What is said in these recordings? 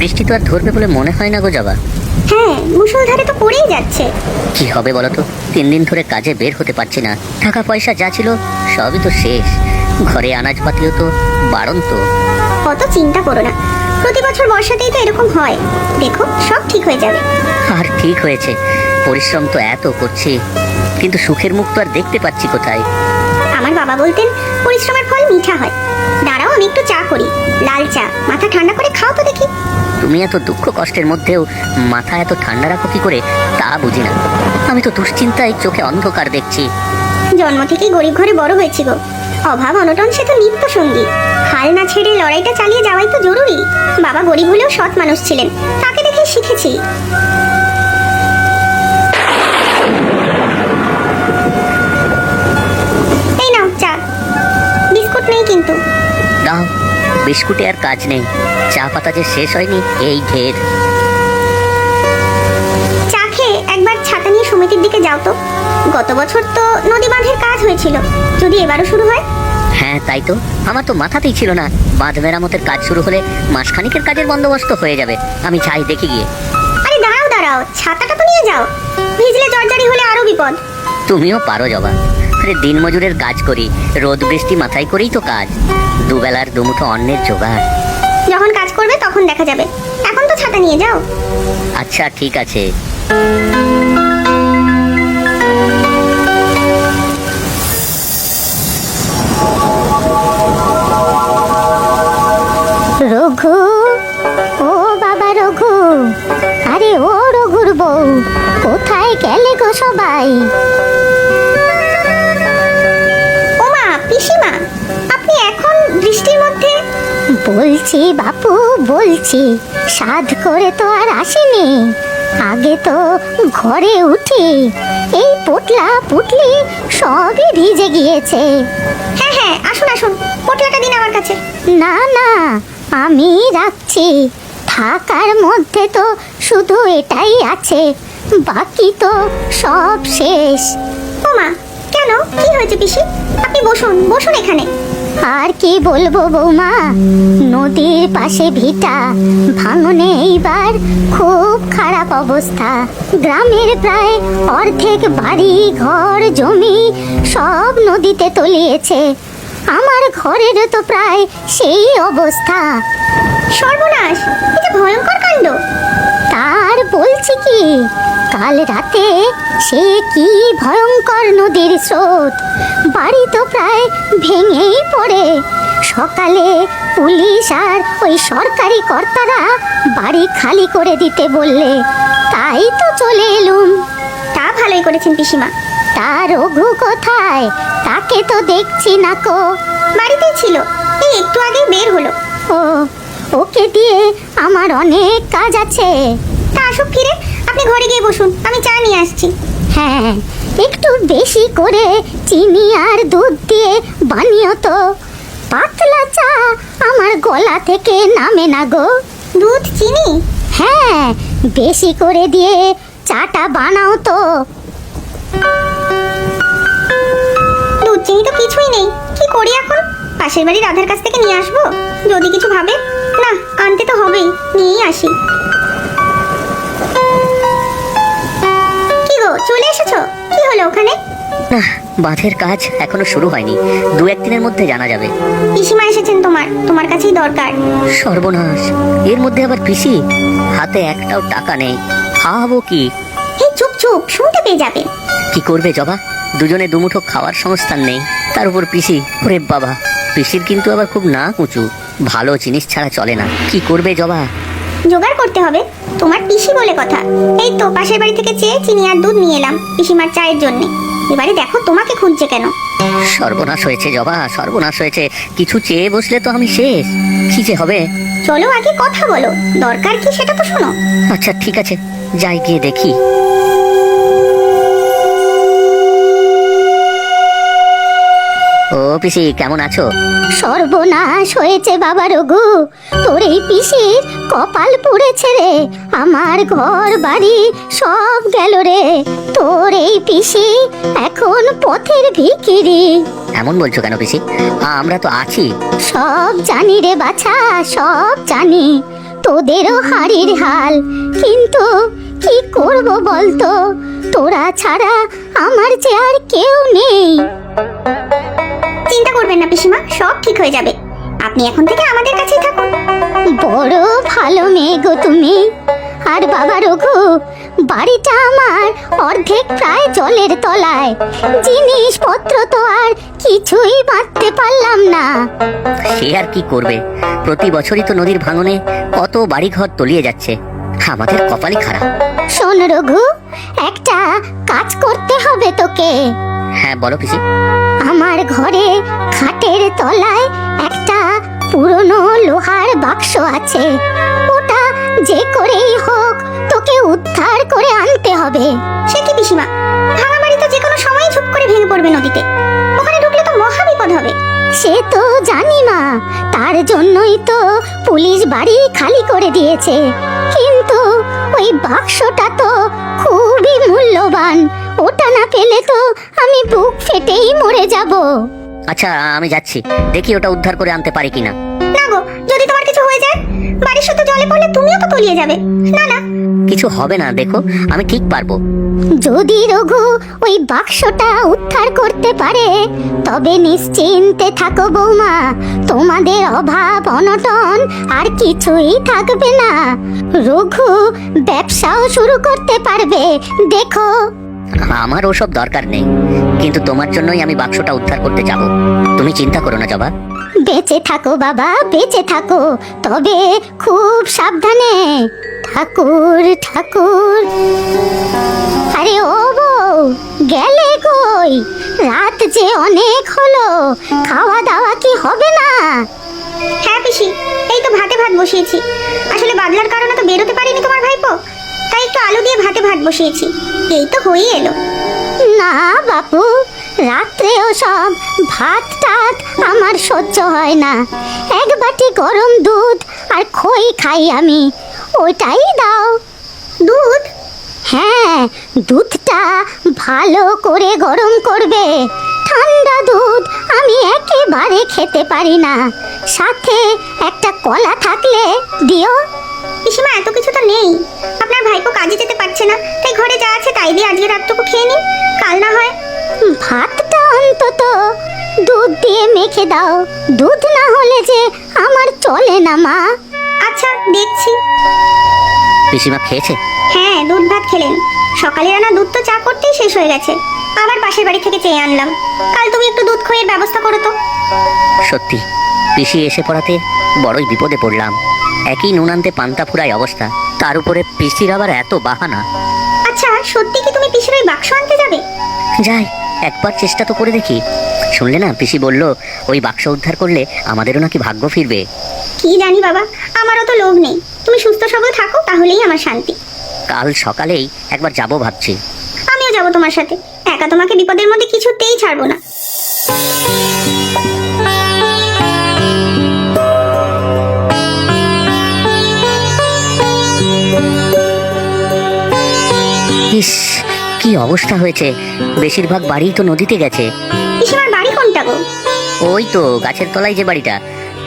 বৃষ্টি তো আর ধরবে বলে মনে হয় না গো জবা। হ্যাঁ, মুষলধারে তো পড়েই যাচ্ছে। কি হবে বলো তো, 3 দিন ধরে কাজে বের হতে পারছি না। টাকা পয়সা যা ছিল সবই তো শেষ, ঘরে আনাজপাতিও তো বাড়ন্ত। অত চিন্তা করো না, প্রতি বছর বর্ষাতেই তো এরকম হয়। দেখো, সব ঠিক হয়ে যাবে। আর ঠিক হয়েছে, পরিশ্রম তো এত করছি, কিন্তু সুখের মুখ তো আর দেখতে পাচ্ছি কোথায়। আমার বাবা বলতেন পরিশ্রমের ফল মিঠা হয়। দাঁড়াও, আমি একটু চা করি, লাল চা, মাথা ঠান্ডা করে খাও তো দেখি। তুমি এত দুঃখ কষ্টের মধ্যেও মাথা এত ঠান্ডা রাখো কি করে তা বুঝি না। আমি তো দুশ্চিন্তায় চোখে অন্ধকার দেখছি। জন্ম থেকেই গরিব ঘরে বড় হয়েছি গো। অভাব অনটন সে তো নিত্য সঙ্গী। হাল না ছেড়ে লড়াইটা চালিয়ে যাওয়াই তো জরুরি। বাবা গরিব হলেও সৎ মানুষ ছিলেন, তাকে দেখে শিখেছি। এই নাও চা, বিস্কুট নেই কিন্তু। দাও, বিস্কুটে আর কাজ নেই, চা পাতা যে শেষ হয়নি এই ঢের। চা খেয়ে একবার ছাতা নিয়ে সমিতির দিকে যাও তো। গত বছর তো নদী বাঁধের কাজ হয়েছিল, যদি এবারও শুরু হয়। হ্যাঁ তাই তো, আমার তো মাথাতেই ছিল না বাঁধ মেরামতের কাজ শুরু হলে মাসখানিকের কাজের বন্দোবস্ত হয়ে যাবে। আমি চাই দেখি গিয়ে। আরে দাঁড়াও দাঁড়াও, ছাতাটা তো নিয়ে যাও, ভিজলে জর্জরি হলে আরো বিপদ। তুমিও পারো জবা। আরে দিনমজুরের কাজ করি, রোদ বৃষ্টি মাথায় করেই তো কাজ। দুবেলার দুমুঠো অন্নের জোগাড়। যখন কাজ করবে তখন দেখা যাবে, এখন তো ছাতা নিয়ে যাও। আচ্ছা ঠিক আছে। রঘু, ও বাবা রঘু, আরে ও রঘুর বউ, কোথায় গেলে গো সবাই? ওমা, পিসিমা, আপনি এখন বৃষ্টির মধ্যে? বলছি বাপু, বলছি, সাধ করে তো আর আসেনি। আগে তো ঘরে উঠি, এই পোটলা পুটলি সবই ভিজে গিয়েছে। হ্যাঁ হ্যাঁ, আসুন আসুন, পোটলাটা দিন আমার কাছে। না না, আমি রাখছি। থাকার মধ্যে তো শুধু এটাই আছে, বাকি তো সব শেষ। ওমা, কেন, কি হয়েছে পিসি? আপনি বসুন বসুন এখানে। আর কি বলবো বৌমা, নদীর পাশে ভিটা, ভাঙনে এইবার খুব খারাপ অবস্থা। গ্রামের প্রায় অর্ধেক বাড়ি ঘর জমি সব নদীতে তলিয়েছে। আমার ঘরের তো প্রায় সেই অবস্থা। সর্বনাশ, এটা ভয়ঙ্কর কাণ্ড। তার বলছি কি, কাল রাতে সে কি ভয়ঙ্কর নদীর স্রোত, বাড়ি তো প্রায় ভেঙেই পড়ে। সকালে পুলিশ আর ওই সরকারি কর্তারা বাড়ি খালি করে দিতে বললে, তাই তো চলে এলুম। তা ভালোই করেছেন পিসিমা। তার রঘু কোথায়? তাকে তো দেখছি না কো। বাড়িতেই ছিল, এই একটু আগে বের হলো। ও, ওকে দিয়ে আমার অনেক কাজ আছে। তা আসুক ফিরে, আপনি ঘরে গিয়ে বসুন, আমি চা নিয়ে আসছি। হ্যাঁ, একটু বেশি করে চিনি আর দুধ দিয়ে বানিও তো। পাতলা চা আমার গলা থেকে নামে না গো। দুধ চিনি? হ্যাঁ, বেশি করে দিয়ে চাটা বানাও তো। দুধ চিনি তো কিছুই নেই, কি করি এখন? পাশের বাড়ির রাধার কাছ থেকে নিয়ে আসবো, যদি কিছু ভাবে। না, আনতে তো হবেই, নিয়েই আসি। কি গো, চলে এসেছো? কি হলো ওখানে? না, বাঁধের কাজ এখনো শুরু হয়নি, 2-1 দিনের মধ্যে জানা যাবে। পিসিমা এসেছেন তোমার, তোমার কাছেই দরকার। সর্বনাশ, এর মধ্যে আবার পিসি, হাতে একটাও টাকা নেই, খাওয়াবো কি? এই চুপ চুপ, শুনতে পেয়ে যাবে। কি করবে জবা, দুজনে দুমুঠো খাওয়ার সংস্থান নেই, তার উপর পিসি। ওরে বাবা, পিসির কিন্তু আবার খুব নাক উঁচু, ভালো জিনিস ছাড়া চলে না। কি করবে জবা? জোগাড় করতে হবে, তোমার পিসি বলে কথা। এই তো পাশের বাড়ি থেকে চেয়ে চিনি আর দুধ নিয়ে এলাম পিসিমার চায়ের জন্য। এবারে দেখো তোমাকে খুঁজছে কেন। সর্বনাশ হয়েছে জবা, সর্বনাশ হয়েছে। কিছু চেয়ে বসলে তো আমি শেষ। কি যে হবে? চলো আগে কথা বলো, দরকার কি সেটা তো শোনো। আচ্ছা ঠিক আছে, যাই গিয়ে দেখি। ও পিসি, কেমন আছো? সর্বনাশ হয়েছে বাবা রঘু, তোর এই পিসির কপাল পুড়েছে রে। আমার ঘর বাড়ি সব গেল রে। তোর এই পিসি এখন পথের ভিখিরি। এমন বলছো কেন পিসি? আমরা তো আছি। সব জানি রে বাছা, সব জানি। তোদেরও হাড়ির হাল। কিন্তু কি করব বলতো, তোরা ছাড়া আমার যে আর কেউ নেই। চিন্তা করবেন না পিসিমা, সব ঠিক হয়ে যাবে। আপনি এখন থেকে আমাদের কাছেই থাকুন। বড় ভালো মেয়ে গো তুমি। আর বাবা রঘু, বাড়িটা আমার অর্ধেক প্রায় জলের তলায়। জিনিসপত্র তো আর কিছুই বাঁধতে পারলাম না। সে আর কি করবে, প্রতি বছরই তো নদীর ভাঙনে কত বাড়িঘর তলিয়ে যাচ্ছে। আমাদের কপালই খারাপ। শোন রঘু, একটা কাজ করতে হবে তোকে। হ্যাঁ বলো পিসি। আমার ঘরে খাটের তলায় একটা পুরনো লোহার বাক্স আছে। ওটা যে করেই হোক তোকে উদ্ধার করে আনতে হবে। সে কি পিসিমা, ভাঙা বাড়ি তো যে কোনো সময় চুপ করে ভেঙে পড়বে নদীতে। ওখানে ঢুকলে তো মহা বিপদ হবে। সে তো জানি মা, তার জন্যই তো পুলিশ বাড়ি খালি করে দিয়েছে। কিন্তু ওই বাক্সটা তো খুবই মূল্যবান। ওটা না পেলে তো আমি বুক ফেটেই মরে যাব। আচ্ছা আমি যাচ্ছি, দেখি ওটা উদ্ধার করে আনতে পারি কিনা। না গো, যদি তোমার কিছু হয়ে যায়, বাড়ির শুধু জলে পড়লে তুমিও তো তলিয়ে যাবে। না না, কিছু হবে না, দেখো আমি ঠিক পারবো। যদি রঘু ওই বাক্সটা উদ্ধার করতে পারে, তবে নিশ্চিন্তে থাকো বৌমা, তোমাদের অভাব অনটন আর কিছুই থাকবে না। রঘু ব্যবসাও শুরু করতে পারবে, দেখো। আমার ওসব দরকার নেই, কিন্তু তোমার জন্যই আমি বাক্সটা উদ্ধার করতে যাব। তুমি চিন্তা করো না জবা। বেঁচে থাকো বাবা, বেঁচে থাকো, তবে খুব সাবধানে। ঠাকুর ঠাকুর। আরে ও বউ, গেলে কই? রাত যে অনেক হলো, খাওয়া দাওয়া কি হবে না? হ্যাঁ পিসি, এই তো ভাতে ভাত বসিয়েছি। আসলে বাদলার কারণে তো বেরোতে পারিনি তোমার ভাইপো, তাই একটু আলু দিয়ে ভাতে ভাত বসিয়েছি। এই তো হয়ে এলো। না বাপু, রাত্রেও সব ভাত টাত আমার সহ্য হয় না। এক বাটি গরম দুধ আর খই খাই আমি, ওটাই দাও। দুধ? হ্যাঁ, দুধটা ভালো করে গরম করবে। ঠান্ডা দুধ আমি একেবারে খেতে পারি না। সাথে একটা কলা থাকলে দিও। পিসিমা, এত কিছু তো নেই। আপনার ভাইপো কাজে যেতে পারছে না, তাই ঘরে যা আছে তাই দিয়ে আজকে রাতটুকু খেয়ে নিন, কাল না হয়। ভাতটা অন্তত দুধ দিয়ে মেখে দাও। দুধ না হলে যে আমার চলে না মা। আচ্ছা দেখছি। পিসিমা খেয়েছে? হ্যাঁ, দুধ ভাত খেলেন। সকালে রান্না দুধ তো চা করতেই শেষ হয়ে গেছে। আবার পাশের বাড়ি থেকে চেয়ে আনলাম। কাল তুমি একটু দুধ খইয়ের ব্যবস্থা করো তো। সত্যি পিসি এসে পড়াতে বড়ই বিপদে পড়লাম। একই নুন আনতে পান্তা ফুরাই অবস্থা, তার উপরে পিসির আবার এত বাহানা। আচ্ছা, সত্যি কি তুমি পিসির ওই বাক্স আনতে যাবে? যাই, একবার চেষ্টা তো করে দেখি। শুনলে না, পিসি বলল ওই বাক্স উদ্ধার করলে আমাদেরও নাকি ভাগ্য ফিরবে। কি জানি বাবা, আমারও তো লোভ নেই। তুমি সুস্থ সবল থাকো, তাহলেই আমার শান্তি। কাল সকালেই একবার যাব ভাবছি। আমিও যাব তোমার সাথে। একা তোমাকে বিপদের মধ্যে কিছুতেই ছাড়বো না। ইস, কি অবস্থা হয়েছে! বেশিরভাগ বাড়ি তো নদীতে গেছে। পিসিমার বাড়ি কোনটা গো? ওই তো গাছের তলায় যে বাড়িটা,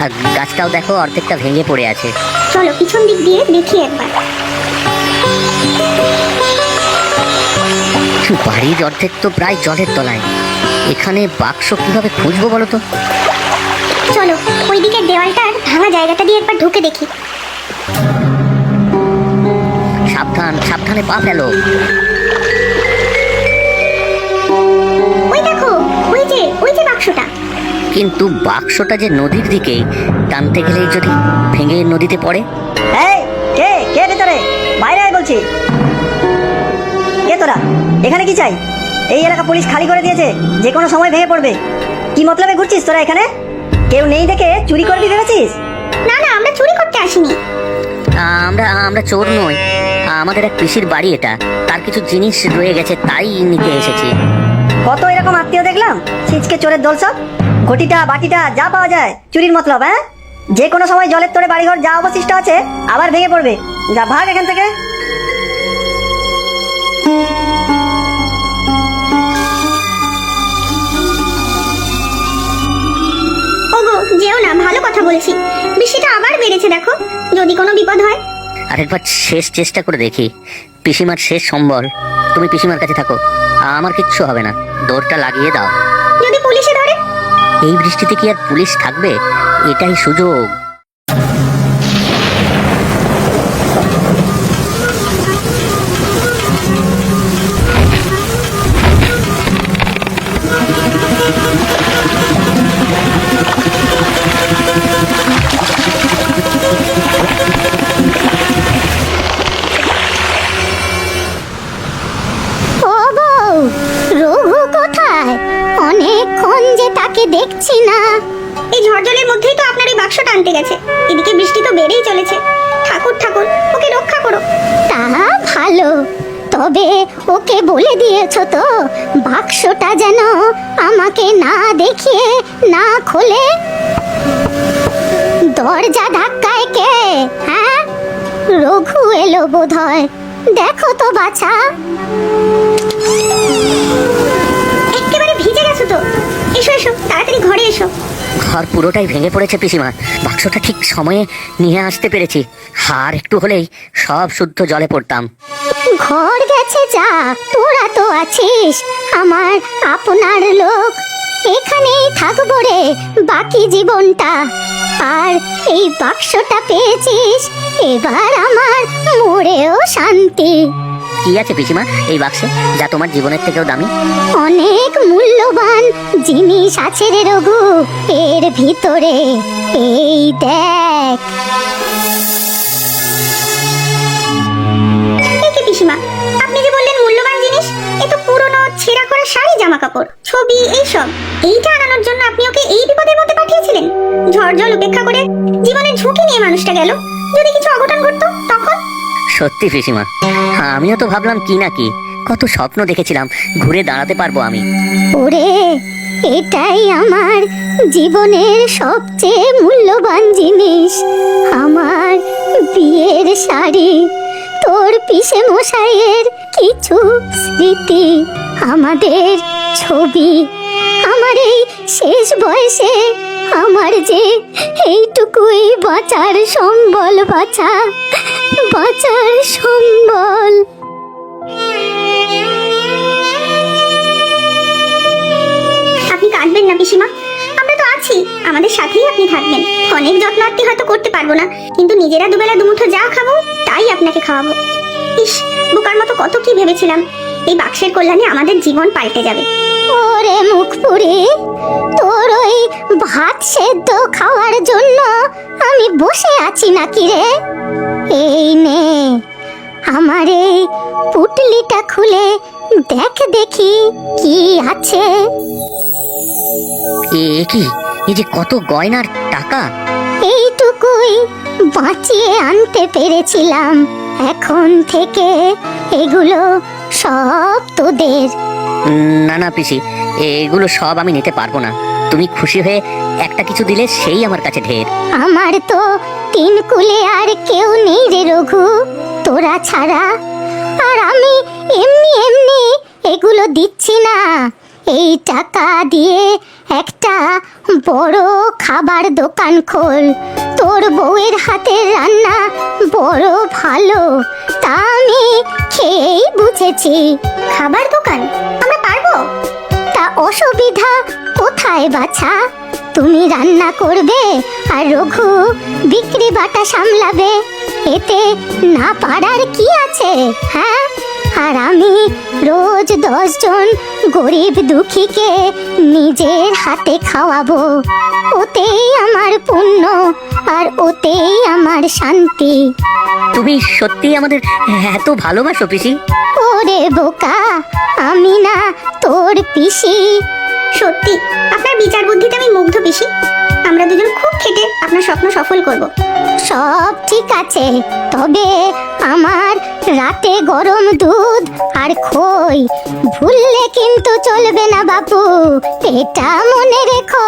আর গাছটাও দেখো অর্ধেকটা ভেঙে পড়ে আছে। চলো পিছন দিক দিয়ে দেখি একবার। বাড়ির অর্ধেক তো প্রায় জলের তলায়। এখানে বাক্স কিভাবে খুঁজবো বলো তো? চলো ওই দিকের দেওয়ালটার ভাঙা জায়গাটা দিয়ে একবার ঢুকে দেখি। সাবধান, সাবধানে পা ফেলো। ওই দেখো, ওই যে বাক্সটা। কিন্তু বাক্সটা যে নদীর দিকে, টানতে গেলে যদি ভেঙে নদীতে পড়ে। এই কে কে ভেতরে? বাইরে আয় বলছি। কে তোরা? এখানে কি চাই? এই এলাকা পুলিশ খালি করে দিয়েছে, যে কোনো সময় ভেঙে পড়বে। কি মতলবে ঘুরছিস তোরা এখানে? কেউ নেই দেখে চুরি করবি ভেবেছিস? না না, আমরা চুরি করতে আসিনি। আমরা আমরা চোর নই, আমাদের এক পিসির বাড়ি এটা, তার কিছু জিনিস রয়ে গেছে তাই নিতে এসেছি। কত এরকম আত্মীয় দেখলাম, ছিচকে চোরের দল সব। ঘটিটা বাটিটা যা পাওয়া যায় চুরির মতলব। হ্যাঁ, যে কোনো সময় জলের তোড়ে বাড়িঘর যা অবশিষ্ট আছে আবার ভেঙে পড়বে। যা ভাগ এখান থেকে। ওগো, যেও না, ভালো কথা বলছি। বৃষ্টিটা আবার বেড়েছে, দেখো যদি কোনো বিপদ হয়। আরেকবার শেষ চেষ্টা করে দেখি, পিসিমার শেষ সম্বল। তুমি পিসিমার কাছে থাকো, আমার কিচ্ছু হবে না। দৌড়টা লাগিয়ে দাও। যদি পুলিশে ধরে? এই বৃষ্টিতে কি আর পুলিশ থাকবে? এটাই সুযোগ। ও বউ, রঘু কোথায়? অনেকক্ষণ যে তাকে দেখছি না। এই ঝড়জলের মধ্যেই তো আপনার এই বাক্সটা আনতে গেছে। এদিকে বৃষ্টি তো বেড়েই চলেছে। ঠাকুর ঠাকুর, ওকে রক্ষা করো। তা ভালো, তবে ওকে বলে দিয়েছো তো বাক্সটা যেন আমাকে না দেখিয়ে না খোলে? দরজা ধাক্কায় কে? হ্যাঁ, রঘু এলো বোধহয়। দেখো তো বাছা। একেবারে ভিজে গেছো তো। এসো এসো, তাড়াতাড়ি ঘরে এসো। ঘর পুরোটাই ভেঙে পড়েছে পিসিমা। বাক্সটা ঠিক সময়ে নিয়ে আসতে পেরেছি। হার একটু হলেই সব শুদ্ধ জলে পড়তাম। ঘর গেছে যা, তোরা তো আছিস আমার আপনার লোক। এখানেই থাকবো রে বাকি জীবনটা। আর এই বাক্সটা পেয়েছিস, এবার আমার মরেও শান্তি। কি আছে পিসিমা এই বাক্সে, যা তোমার জীবনের থেকেও দামি? অনেক মূল্যবান জিনিস আছে রে রঘু এর ভিতরে। এই দেখ। এই কি পিসিমা, আপনি যে বললেন মূল্যবান জিনিস, এ তো পুরনো ছেঁড়া করা শাড়ি, জামা কাপড়, ছবি, এইসব। এইটা আনানোর জন্য আপনি ওকে এই বিপদের মধ্যে পাঠিয়েছিলেন? ঝড়জল উপেক্ষা করে জীবনের ঝুঁকি নিয়ে মানুষটা গেল। যদি কিছু অঘটন ঘটতো তখন? সত্যি পিসিমা, আমিও তো ভাবলাম কি না কি, কত স্বপ্ন দেখেছিলাম ঘুরে দাঁড়াতে পারবো আমি। ওরে, এটাই আমার জীবনের সবচেয়ে মূল্যবান জিনিস। আমার বিয়ের শাড়ি, তোর পিসে মশাইয়ের কিছু স্মৃতি, আমাদের ছবি, আমার এই শেষ বয়সে আমার যে এইটুকুই বাঁচার সম্বল, বাঁচার সম্বল। আপনি কাঁদবেন না পিসিমা, আমরা তো আছি, আমাদের সাথেই আপনি থাকবেন। অনেক যত্ন আত্তি হয়তো করতে পারবো না, কিন্তু নিজেরা দুবেলা দুমুঠো যা খাবো তাই আপনাকে খাওয়াবো। ইস, বোকার মতো কত কি ভেবেছিলাম। এই বাক্সের কল্যাণে আমাদের জীবন পাল্টে যাবে। ওরে মুখপুরি, তোর ওই ভাত সেদ্ধ খাওয়ার জন্য আমি বসে আছি নাকি রে? এই নে, আমার এই পুটলিটা খুলে দেখ দেখি কি আছে। এ কি, এই যে কত গয়নার টাকা! এইটুকুই বাঁচিয়ে আনতে পেরেছিলাম। এখন থেকে এগুলো সব তোদের। না না পিসি, এগুলো সব আমি নিতে পারবো না। তুমি খুশি হয়ে একটা কিছু দিলে সেই আমার কাছে ঢের। আমার তো তিন কুলে আর কেউ নেই রে রঘু, তোরা ছাড়া। আর আমি এমনি এমনি এগুলো দিচ্ছি না। এই টাকা দিয়ে একটা বড় খাবার দোকান খোল। তোর বউয়ের হাতের রান্না বড় ভালো, তা আমি খেয়েই বুঝেছি। খাবার দোকান আমরা পারবো? তা অসুবিধা কোথায় বাছা? তুমি রান্না করবে আর রঘু বিক্রি বাটা সামলাবে, এতে না পারার কি আছে? হ্যাঁ, আর আমি রোজ 10 জন গরিব দুঃখীকে নিজের হাতে খাওয়াবো। ওতেই আমার পুণ্য আর ওতেই আমার শান্তি। তুমি সত্যি আমাদের এত ভালোবাসো পিসি? ওরে বোকা, আমি না তোর পিসি? সত্যি আপনার বিচার বুদ্ধিতে আমি মুগ্ধ পিসি। আমরা দুজন খুব খেটে আপনার স্বপ্ন সফল করব। সব ঠিক আছে, তবে আমার রাতে গরম দুধ আর খই ভুললে কিন্তু চলবে না বাপু, এটা মনে রেখো।